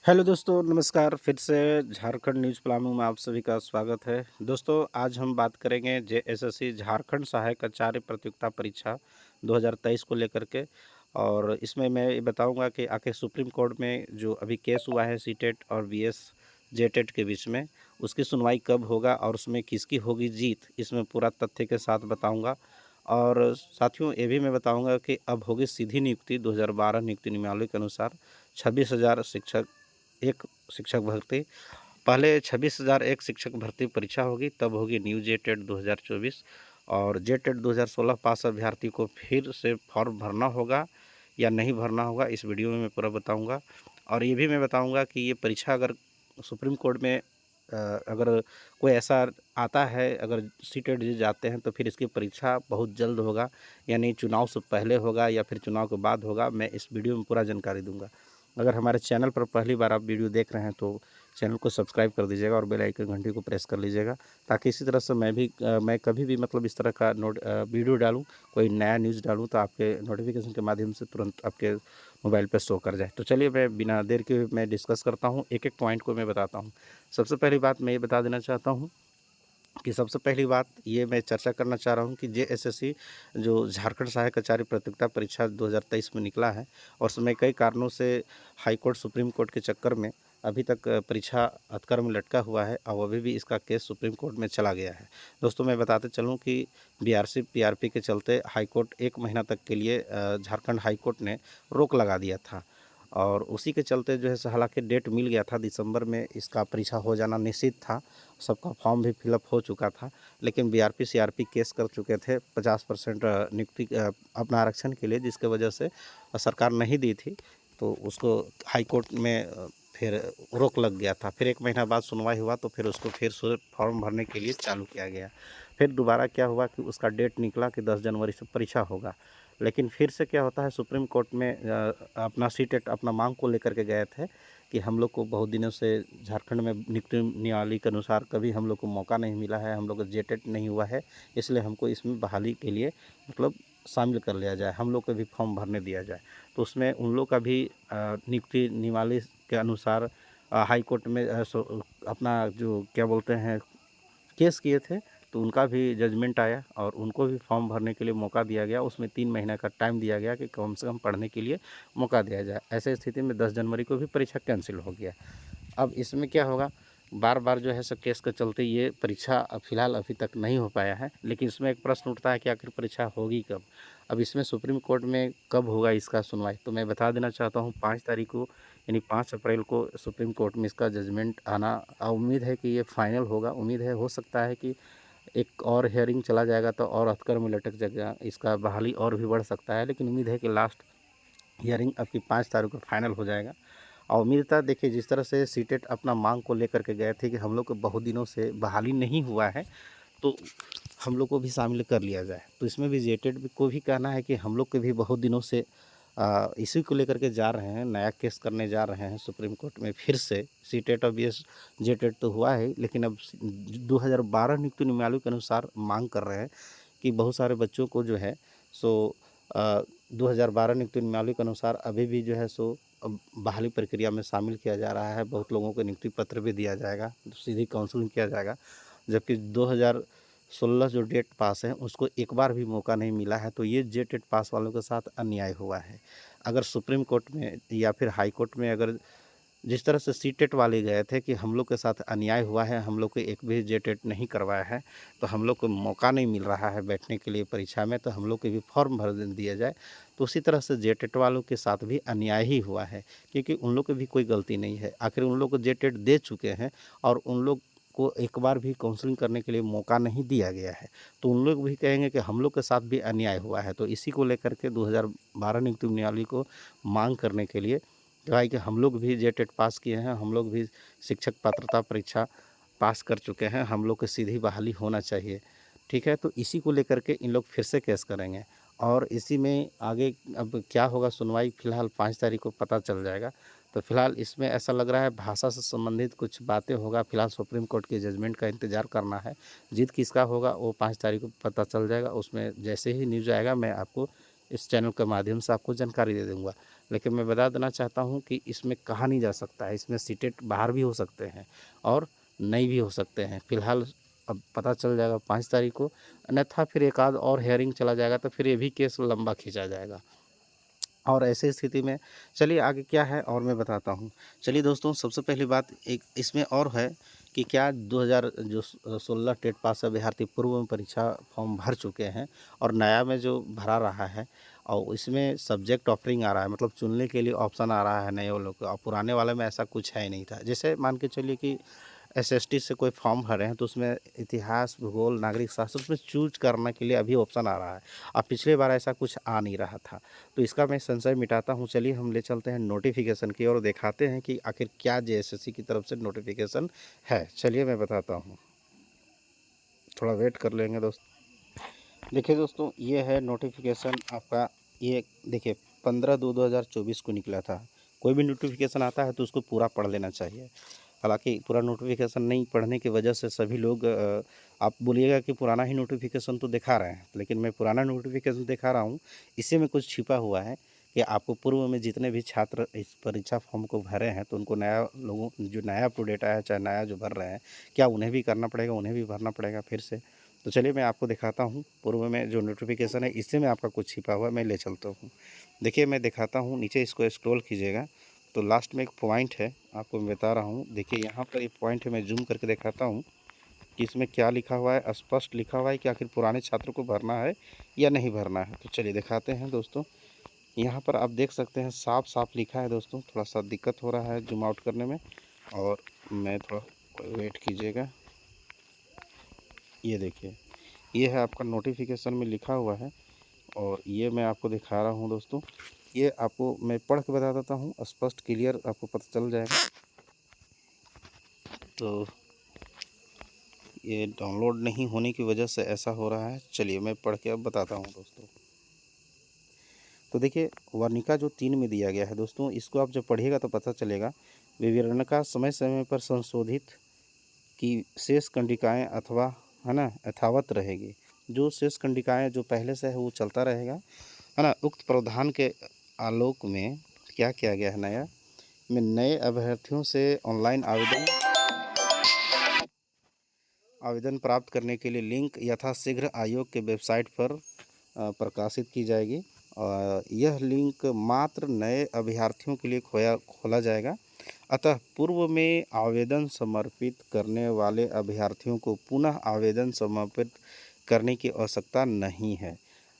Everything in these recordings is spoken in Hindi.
हेलो दोस्तों, नमस्कार। फिर से झारखंड न्यूज़ प्लानों में आप सभी का स्वागत है। दोस्तों, आज हम बात करेंगे जेएसएससी झारखंड सहायक आचार्य प्रतियोगिता परीक्षा 2023 को लेकर के। और इसमें मैं ये बताऊंगा कि आखिर सुप्रीम कोर्ट में जो अभी केस हुआ है सीटेट और बीएस जेटेट के बीच में, उसकी सुनवाई कब होगा और उसमें किसकी होगी जीत, इसमें पूरा तथ्य के साथ बताऊँगा। और साथियों, ये भी मैं बताऊँगा कि अब होगी सीधी नियुक्ति 2012 नियुक्ति नियमावली के अनुसार 26,000 शिक्षक एक शिक्षक भर्ती। पहले 26,001 शिक्षक भर्ती परीक्षा होगी, तब होगी न्यू जेटेट 2024। और जेटेट 2016 पास अभ्यर्थी को फिर से फॉर्म भरना होगा या नहीं भरना होगा, इस वीडियो में मैं पूरा बताऊंगा। और ये भी मैं बताऊंगा कि ये परीक्षा अगर सुप्रीम कोर्ट में अगर कोई ऐसा आता है, अगर सीटेट जीत जाते हैं तो फिर इसकी परीक्षा बहुत जल्द होगा, यानी चुनाव से पहले होगा या फिर चुनाव के बाद होगा। मैं इस वीडियो में पूरा जानकारी दूंगा। अगर हमारे चैनल पर पहली बार आप वीडियो देख रहे हैं तो चैनल को सब्सक्राइब कर दीजिएगा और बेल आइकन घंटी को प्रेस कर लीजिएगा, ताकि इसी तरह से मैं कभी भी मतलब इस तरह का वीडियो डालूं, कोई नया न्यूज़ डालूं तो आपके नोटिफिकेशन के माध्यम से तुरंत आपके मोबाइल पर शो कर जाए। तो चलिए, मैं बिना देर के मैं डिस्कस करता हूं, एक एक पॉइंट को मैं बताता हूं। सबसे पहली बात मैं ये बता देना चाहता हूँ कि सबसे पहली बात ये मैं चर्चा करना चाह रहा हूँ कि जेएसएससी जो झारखंड सहायक आचार्य प्रतियोगिता परीक्षा 2023 में निकला है, और उसमें कई कारणों से हाई कोर्ट सुप्रीम कोर्ट के चक्कर में अभी तक परीक्षा अटकर में लटका हुआ है, और अभी भी इसका केस सुप्रीम कोर्ट में चला गया है। दोस्तों, मैं बताते चलूँ कि बीआरसी पीआरपी के चलते हाई कोर्ट 1 महीना तक के लिए झारखंड हाई कोर्ट ने रोक लगा दिया था। और उसी के चलते जो है सो, हालांकि डेट मिल गया था, दिसंबर में इसका परीक्षा हो जाना निश्चित था, सबका फॉर्म भी फिलअप हो चुका था। लेकिन बीआरपी सीआरपी केस कर चुके थे 50% नियुक्ति अपना आरक्षण के लिए, जिसके वजह से सरकार नहीं दी थी, तो उसको हाई कोर्ट में फिर रोक लग गया था। फिर 1 महीना बाद सुनवाई हुआ तो फिर उसको फिर से फॉर्म भरने के लिए चालू किया गया। फिर दोबारा क्या हुआ कि उसका डेट निकला कि 10 जनवरी से परीक्षा होगा। लेकिन फिर से क्या होता है, सुप्रीम कोर्ट में अपना सीटेट अपना मांग को लेकर के गए थे कि हम लोग को बहुत दिनों से झारखंड में नियुक्ति नियमावली के अनुसार कभी हम लोग को मौका नहीं मिला है, हम लोग को जेटेट नहीं हुआ है, इसलिए हमको इसमें बहाली के लिए मतलब शामिल कर लिया जाए, हम लोग को भी फॉर्म भरने दिया जाए। तो उसमें उन लोग का भी नियुक्ति नियमावली के अनुसार हाई कोर्ट में अपना जो क्या बोलते हैं केस किए थे, तो उनका भी जजमेंट आया और उनको भी फॉर्म भरने के लिए मौका दिया गया। उसमें 3 महीने का टाइम दिया गया कि कम से कम पढ़ने के लिए मौका दिया जाए। ऐसे स्थिति में 10 जनवरी को भी परीक्षा कैंसिल हो गया। अब इसमें क्या होगा, बार बार जो है सो केस के चलते ये परीक्षा फ़िलहाल अभी तक नहीं हो पाया है। लेकिन इसमें एक प्रश्न उठता है कि आखिर परीक्षा होगी कब। अब इसमें सुप्रीम कोर्ट में कब होगा इसका सुनवाई, तो मैं बता देना चाहता हूँ 5 तारीख को, यानी 5 अप्रैल को सुप्रीम कोर्ट में इसका जजमेंट आना उम्मीद है कि ये फाइनल होगा। उम्मीद है, हो सकता है कि एक और हियरिंग चला जाएगा तो और हथकड़ में लटक जाएगा, इसका बहाली और भी बढ़ सकता है। लेकिन उम्मीद है कि लास्ट हियरिंग आपकी 5 तारीख को फाइनल हो जाएगा। और उम्मीद था, देखिए जिस तरह से सीटेट अपना मांग को लेकर के गए थे कि हम लोग को बहुत दिनों से बहाली नहीं हुआ है, तो हम लोग को भी शामिल कर लिया जाए। तो इसमें भी जेटेट को भी कहना है कि हम लोग के भी बहुत दिनों से इसी को लेकर के जा रहे हैं, नया केस करने जा रहे हैं सुप्रीम कोर्ट में फिर से। सीटेट और बीएस जेटेट तो हुआ है, लेकिन अब 2012 नियुक्ति नियमावली के अनुसार मांग कर रहे हैं कि बहुत सारे बच्चों को जो है सो 2012 नियुक्ति नियमावली के अनुसार अभी भी जो है सो बहाली प्रक्रिया में शामिल किया जा रहा है। बहुत लोगों को नियुक्ति पत्र भी दिया जाएगा, सीधी काउंसलिंग किया जाएगा। जबकि 2016 जो डेट पास है उसको एक बार भी मौका नहीं मिला है, तो ये जेटेट पास वालों के साथ अन्याय हुआ है। अगर सुप्रीम कोर्ट में या फिर हाई कोर्ट में अगर जिस तरह से सीटेट वाले गए थे कि हम लोग के साथ अन्याय हुआ है, हम लोग को एक भी जेटेट नहीं करवाया है, तो हम लोग को मौका नहीं मिल रहा है बैठने के लिए परीक्षा में, तो हम लोग के भी फॉर्म भर दिया जाए। तो उसी तरह से जेटेट वालों के साथ भी अन्याय ही हुआ है, क्योंकि उन लोग की भी कोई गलती नहीं है। आखिर उन लोग को जेटेट दे चुके हैं और उन लोग को एक बार भी काउंसलिंग करने के लिए मौका नहीं दिया गया है, तो उन लोग भी कहेंगे कि हम लोग के साथ भी अन्याय हुआ है। तो इसी को लेकर के 2012 नियुक्ति नियमावली को मांग करने के लिए क्या है कि हम लोग भी जेटेट पास किए हैं, हम लोग भी शिक्षक पात्रता परीक्षा पास कर चुके हैं, हम लोग को सीधी बहाली होना चाहिए। ठीक है, तो इसी को लेकर के इन लोग फिर से केस करेंगे और इसी में आगे अब क्या होगा सुनवाई, फ़िलहाल 5 तारीख को पता चल जाएगा। तो फ़िलहाल इसमें ऐसा लग रहा है भाषा से संबंधित कुछ बातें होगा। फ़िलहाल सुप्रीम कोर्ट के जजमेंट का इंतज़ार करना है। जीत किसका होगा वो 5 तारीख को पता चल जाएगा। उसमें जैसे ही न्यूज़ आएगा मैं आपको इस चैनल के माध्यम से आपको जानकारी दे दूँगा। लेकिन मैं बता देना चाहता हूँ कि इसमें कहा नहीं जा सकता है, इसमें सीटेट बाहर भी हो सकते हैं और नहीं भी हो सकते हैं। फ़िलहाल अब पता चल जाएगा 5 तारीख को, अन्यथा फिर एक आध और हेयरिंग चला जाएगा तो फिर ये भी केस लंबा खींचा जाएगा। और ऐसी स्थिति में चलिए आगे क्या है और मैं बताता हूँ। चलिए दोस्तों, सबसे पहली बात एक इसमें और है कि क्या 2016 टेट पास अभ्यर्थी पूर्व में परीक्षा फॉर्म भर चुके हैं और नया में जो भरा रहा है और इसमें सब्जेक्ट ऑफरिंग आ रहा है, मतलब चुनने के लिए ऑप्शन आ रहा है नए वालों को, और पुराने वाले में ऐसा कुछ है ही नहीं था। जैसे मान के चलिए कि एसएसटी से कोई फॉर्म भरे हैं तो उसमें इतिहास, भूगोल, नागरिक शास्त्र उसमें चूज करने के लिए अभी ऑप्शन आ रहा है। अब पिछले बार ऐसा कुछ आ नहीं रहा था, तो इसका मैं संशय मिटाता हूँ। चलिए हम ले चलते हैं नोटिफिकेशन की और दिखाते हैं कि आखिर क्या जेएसएससी की तरफ से नोटिफिकेशन है। चलिए मैं बताता हूँ, थोड़ा वेट कर लेंगे दोस्त। देखिए दोस्तों, ये है नोटिफिकेशन आपका। ये देखिए 15/2/2024 को निकला था। कोई भी नोटिफिकेशन आता है तो उसको पूरा पढ़ लेना चाहिए। हालांकि पूरा नोटिफिकेशन नहीं पढ़ने की वजह से सभी लोग आप बोलिएगा कि पुराना ही नोटिफिकेशन तो दिखा रहे हैं, लेकिन मैं पुराना नोटिफिकेशन दिखा रहा हूँ। इसी में कुछ छिपा हुआ है कि आपको पूर्व में जितने भी छात्र इस परीक्षा फॉर्म को भरे हैं तो उनको नया लोगों जो नया अप टू डेट आया है, चाहे नया जो भर रहे हैं, क्या उन्हें भी करना पड़ेगा, उन्हें भी भरना पड़ेगा फिर से। तो चलिए मैं आपको दिखाता हूँ पूर्व में जो नोटिफिकेशन है, इससे में आपका कुछ छिपा हुआ मैं ले चलता हूँ। देखिए मैं दिखाता हूँ, नीचे इसको स्क्रॉल कीजिएगा तो लास्ट में एक पॉइंट है, आपको मैं बता रहा हूँ। देखिए यहाँ पर एक पॉइंट है, मैं जूम करके दिखाता हूँ कि इसमें क्या लिखा हुआ है। स्पष्ट लिखा हुआ है कि आखिर पुराने छात्रों को भरना है या नहीं भरना है। तो चलिए दिखाते हैं दोस्तों। यहाँ पर आप देख सकते हैं साफ साफ लिखा है दोस्तों। थोड़ा सा दिक्कत हो रहा है जूम आउट करने में, और मैं थोड़ा वेट कीजिएगा। ये देखिए, ये है आपका नोटिफिकेशन में लिखा हुआ है और ये मैं आपको दिखा रहा हूँ दोस्तों। ये आपको मैं पढ़ के बता देता हूँ, स्पष्ट क्लियर आपको पता चल जाएगा। तो ये डाउनलोड नहीं होने की वजह से ऐसा हो रहा है। चलिए मैं पढ़ के अब बताता हूँ दोस्तों। तो देखिए वर्णिका जो 3 में दिया गया है दोस्तों, इसको आप जब पढ़िएगा तो पता चलेगा। विवरणिका समय समय पर संशोधित की शेष कंडिकाएँ अथवा है ना यथावत रहेगी। जो शेष कंडिकाएँ जो पहले से है वो चलता रहेगा, है ना। उक्त प्रावधान के आलोक में क्या किया गया है नया में, नए अभ्यर्थियों से ऑनलाइन आवेदन प्राप्त करने के लिए लिंक यथाशीघ्र आयोग के वेबसाइट पर प्रकाशित की जाएगी। यह लिंक मात्र नए अभ्यर्थियों के लिए खोला जाएगा। अतः पूर्व में आवेदन समर्पित करने वाले अभ्यर्थियों को पुनः आवेदन समर्पित करने की आवश्यकता नहीं है।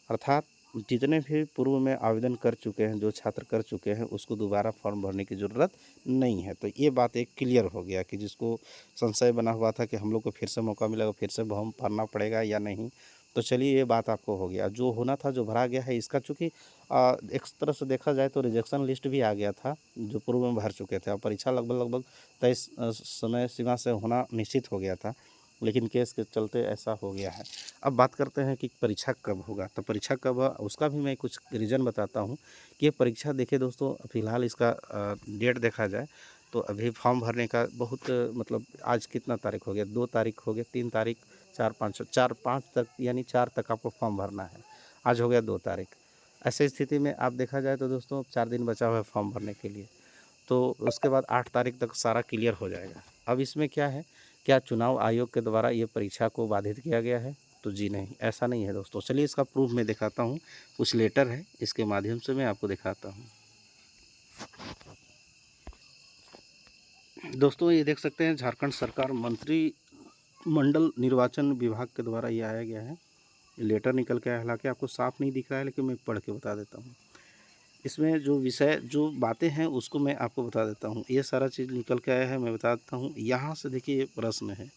अर्थात जितने भी पूर्व में आवेदन कर चुके हैं, जो छात्र कर चुके हैं, उसको दोबारा फॉर्म भरने की ज़रूरत नहीं है। तो ये बात एक क्लियर हो गया कि जिसको संशय बना हुआ था कि हम लोग को फिर से मौका मिलेगा, फिर से फॉर्म भरना पड़ेगा या नहीं, तो चलिए ये बात आपको हो गया। जो होना था जो भरा गया है इसका, चूँकि एक तरह से देखा जाए तो रिजेक्शन लिस्ट भी आ गया था जो पूर्व में भर चुके थे, और परीक्षा लगभग तय समय सीमा से होना निश्चित हो गया था, लेकिन केस के चलते ऐसा हो गया है। अब बात करते हैं कि परीक्षा कब होगा। तो परीक्षा कब उसका भी मैं कुछ रीज़न बताता हूँ कि ये परीक्षा देखिए दोस्तों, फ़िलहाल इसका डेट देखा जाए तो अभी फॉर्म भरने का बहुत मतलब आज कितना तारीख हो गया, 2 तारीख हो गया, 3 तारीख, 4-5 तक, यानी 4 तक आपको फॉर्म भरना है। आज हो गया 2 तारीख। ऐसी स्थिति में आप देखा जाए तो दोस्तों 4 दिन बचा हुआ है फॉर्म भरने के लिए, तो उसके बाद 8 तारीख तक सारा क्लियर हो जाएगा। अब इसमें क्या है, क्या चुनाव आयोग के द्वारा ये परीक्षा को बाधित किया गया है? तो जी नहीं, ऐसा नहीं है दोस्तों। चलिए इसका प्रूफ मैं दिखाता हूँ, कुछ लेटर है, इसके माध्यम से मैं आपको दिखाता हूँ। दोस्तों ये देख सकते हैं झारखंड सरकार मंत्रिमंडल निर्वाचन विभाग के द्वारा ये आया गया है, लेटर निकल के आया। हालांकि आपको साफ नहीं दिख रहा है, लेकिन मैं पढ़ के बता देता हूँ। इसमें जो विषय जो बातें हैं उसको मैं आपको बता देता हूँ। ये सारा चीज़ निकल के आया है, मैं बता देता हूँ। यहाँ से देखिए ये प्रश्न है,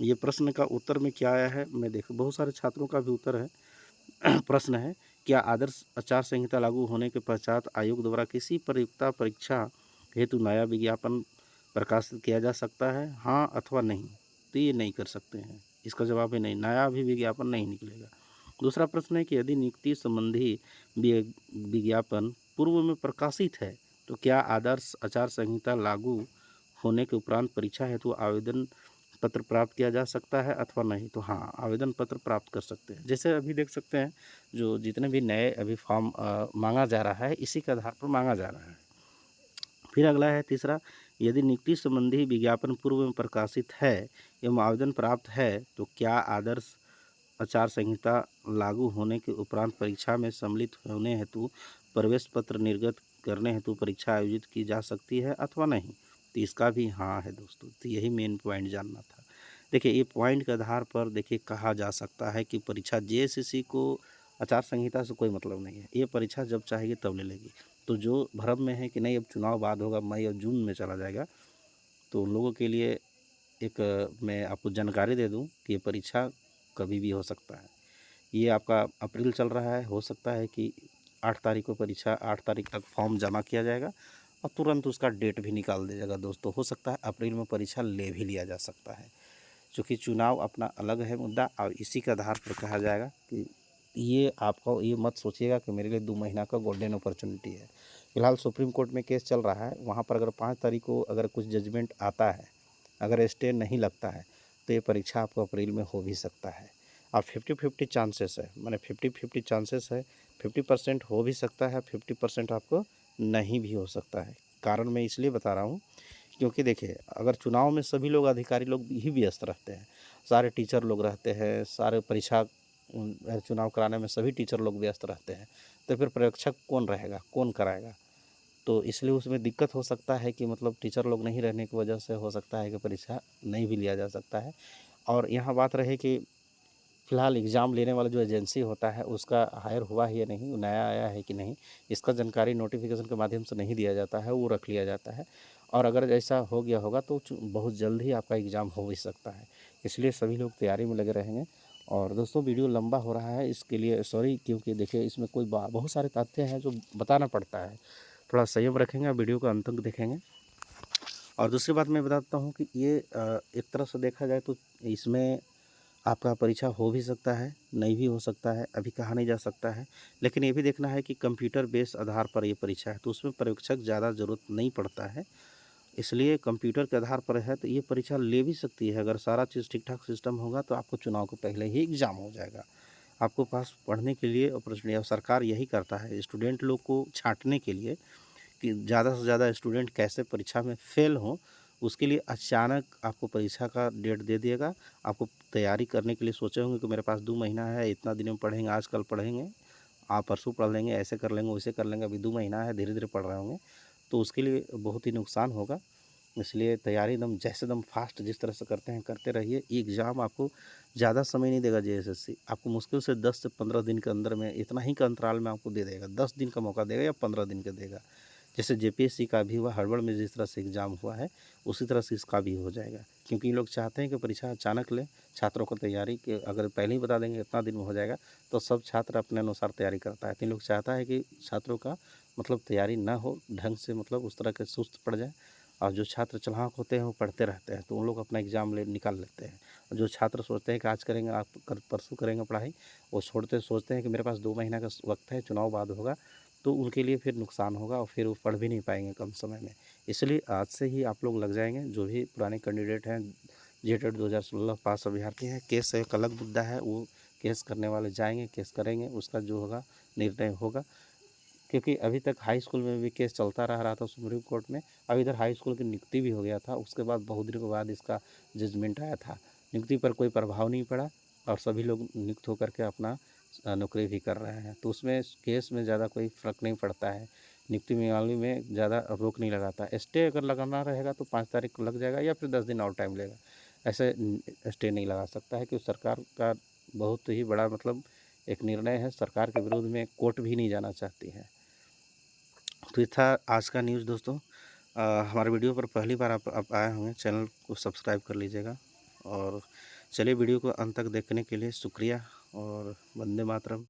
ये प्रश्न का उत्तर में क्या आया है मैं देखो, बहुत सारे छात्रों का भी उत्तर है। प्रश्न है, क्या आदर्श आचार संहिता लागू होने के पश्चात आयोग द्वारा किसी प्रतियोगिता परीक्षा हेतु नया विज्ञापन प्रकाशित किया जा सकता है, हाँ अथवा नहीं? तो ये नहीं कर सकते हैं, इसका जवाब है नहीं, नया भी विज्ञापन नहीं निकलेगा। दूसरा प्रश्न है कि यदि नियुक्ति संबंधी विज्ञापन पूर्व में प्रकाशित है तो क्या आदर्श आचार संहिता लागू होने के उपरांत परीक्षा हेतु आवेदन पत्र प्राप्त किया जा सकता है अथवा नहीं, तो हाँ, आवेदन पत्र प्राप्त कर सकते हैं। जैसे अभी देख सकते हैं जो जितने भी नए अभी फॉर्म मांगा जा रहा है, इसी के आधार पर मांगा जा रहा है। फिर अगला है तीसरा, यदि नियुक्ति संबंधी विज्ञापन पूर्व में प्रकाशित है एवं आवेदन प्राप्त है तो क्या आदर्श आचार संहिता लागू होने के उपरांत परीक्षा में सम्मिलित होने हेतु प्रवेश पत्र निर्गत करने हेतु परीक्षा आयोजित की जा सकती है अथवा नहीं, तो इसका भी हाँ है दोस्तों। तो यही मेन पॉइंट जानना था। देखिए, ये पॉइंट के आधार पर देखिए कहा जा सकता है कि परीक्षा जेएसएससी को आचार संहिता से कोई मतलब नहीं है, ये परीक्षा जब चाहेगी तब ले लेगी। तो जो भ्रम में है कि नहीं अब चुनाव बाद होगा, मई और जून में चला जाएगा, तो उन लोगों के लिए एक मैं आपको जानकारी दे दूं कि ये परीक्षा कभी भी हो सकता है। ये आपका अप्रैल चल रहा है, हो सकता है कि 8 तारीख को परीक्षा 8 तारीख तक फॉर्म जमा किया जाएगा और तुरंत उसका डेट भी निकाल दिया जाएगा दोस्तों। हो सकता है अप्रैल में परीक्षा ले भी लिया जा सकता है, चूँकि चुनाव अपना अलग है मुद्दा, और इसी के आधार पर कहा जाएगा कि ये आपको ये मत सोचिएगा कि मेरे लिए 2 महीना का गोल्डन अपॉर्चुनिटी है। फिलहाल सुप्रीम कोर्ट में केस चल रहा है, वहाँ पर अगर 5 तारीख को अगर कुछ जजमेंट आता है, अगर स्टे नहीं लगता है, तो ये परीक्षा आपको अप्रैल में हो भी सकता है। और 50-50 चांसेस है, माने 50-50 चांसेस है, 50% हो भी सकता है, 50% आपको नहीं भी हो सकता है। कारण मैं इसलिए बता रहा हूँ क्योंकि देखिए, अगर चुनाव में सभी लोग अधिकारी लोग ही व्यस्त रहते हैं, सारे टीचर लोग रहते हैं, सारे परीक्षा चुनाव कराने में सभी टीचर लोग व्यस्त रहते हैं, तो फिर पर्यवेक्षक कौन रहेगा, कौन कराएगा? तो इसलिए उसमें दिक्कत हो सकता है कि मतलब टीचर लोग नहीं रहने की वजह से हो सकता है कि परीक्षा नहीं भी लिया जा सकता है। और यहाँ बात रहे कि फ़िलहाल एग्ज़ाम लेने वाला जो एजेंसी होता है उसका हायर हुआ है या नहीं, वो नया आया है कि नहीं, इसका जानकारी नोटिफिकेशन के माध्यम से नहीं दिया जाता है, वो रख लिया जाता है। और अगर ऐसा हो गया होगा तो बहुत जल्द ही आपका एग्ज़ाम हो भी सकता है, इसलिए सभी लोग तैयारी में लगे रहेंगे। और दोस्तों, वीडियो लंबा हो रहा है, इसके लिए सॉरी, क्योंकि देखिए इसमें कोई बहुत सारे तथ्य हैं जो बताना पड़ता है, थोड़ा संयम रखेंगे, वीडियो को अंत तक देखेंगे। और दूसरी बात मैं बताता हूँ कि ये एक तरह से देखा जाए तो इसमें आपका परीक्षा हो भी सकता है, नहीं भी हो सकता है, अभी कहा नहीं जा सकता है। लेकिन ये भी देखना है कि कंप्यूटर बेस आधार पर ये परीक्षा है, तो उसमें पर्यवेक्षक ज़्यादा ज़रूरत नहीं पड़ता है, इसलिए कंप्यूटर के आधार पर है, तो ये परीक्षा ले भी सकती है। अगर सारा चीज़ ठीक-ठाक सिस्टम होगा तो आपको चुनाव को पहले ही एग्ज़ाम हो जाएगा। आपको पास पढ़ने के लिए अपॉर्चुनिटी, और सरकार यही करता है स्टूडेंट लोग को छाँटने के लिए कि ज़्यादा से ज़्यादा स्टूडेंट कैसे परीक्षा में फ़ेल हों, उसके लिए अचानक आपको परीक्षा का डेट दे दिएगा। आपको तैयारी करने के लिए सोचे होंगे कि मेरे पास 2 महीना है, इतना दिन में पढ़ेंगे, आज कल पढ़ेंगे, आप परसों पढ़ लेंगे, ऐसे कर लेंगे, वैसे कर लेंगे, अभी 2 महीना है, धीरे-धीरे पढ़ रहे होंगे, तो उसके लिए बहुत ही नुकसान होगा। इसलिए तैयारी एकदम जैसे एकदम फास्ट जिस तरह से करते हैं करते रहिए। ये एग्ज़ाम आपको ज़्यादा समय नहीं देगा जेएसएससी, आपको मुश्किल से 10 से 15 दिन के अंदर में, इतना ही का अंतराल में आपको दे देगा, 10 दिन का मौका देगा या 15 दिन का देगा। जैसे जेपीएससी का भी हुआ, हड़बड़ में जिस तरह से एग्ज़ाम हुआ है, उसी तरह से इसका भी हो जाएगा। क्योंकि ये लोग चाहते हैं कि परीक्षा अचानक लें, छात्रों को तैयारी कि अगर पहले ही बता देंगे इतना दिन में हो जाएगा, तो सब छात्र अपने अनुसार तैयारी करता है। तो ये लोग चाहता है कि छात्रों का मतलब तैयारी ना हो ढंग से, मतलब उस तरह के सुस्त पड़ जाए, और जो छात्र चालाक होते हैं वो पढ़ते रहते हैं, तो उन लोग अपना एग्ज़ाम निकाल लेते हैं। और जो छात्र सोचते हैं कि आज करेंगे, आप परसों करेंगे पढ़ाई, वो सोचते हैं कि मेरे पास 2 महीना का वक्त है, चुनाव बाद होगा, तो उनके लिए फिर नुकसान होगा और फिर वो पढ़ भी नहीं पाएंगे कम समय में। इसलिए आज से ही आप लोग लग जाएंगे, जो भी पुराने कैंडिडेट हैं, जेटेट 2016 पास अभ्यर्थी हैं। केस एक अलग मुद्दा है, वो केस करने वाले जाएंगे, केस करेंगे, उसका जो होगा निर्णय होगा। क्योंकि अभी तक हाई स्कूल में भी केस चलता रहा था सुप्रीम कोर्ट में। अब इधर हाई स्कूल की नियुक्ति भी हो गया था, उसके बाद बहुत दिनों के बाद इसका जजमेंट आया था। नियुक्ति पर कोई प्रभाव नहीं पड़ा और सभी लोग नियुक्त होकर के अपना नौकरी भी कर रहे हैं, तो उसमें केस में ज़्यादा कोई फ़र्क नहीं पड़ता है। नियुक्ति मामले में ज़्यादा रोक नहीं लगाता। स्टे अगर लगाना रहेगा तो 5 तारीख को लग जाएगा या फिर 10 दिन और टाइम लेगा। ऐसे स्टे नहीं लगा सकता है, क्योंकि सरकार का बहुत ही बड़ा मतलब एक निर्णय है, सरकार के विरोध में कोर्ट भी नहीं जाना चाहती है। तो ये था आज का न्यूज़ दोस्तों। हमारे वीडियो पर पहली बार आप आए होंगे, चैनल को सब्सक्राइब कर लीजिएगा। और चलिए, वीडियो को अंत तक देखने के लिए शुक्रिया, और वंदे मातरम।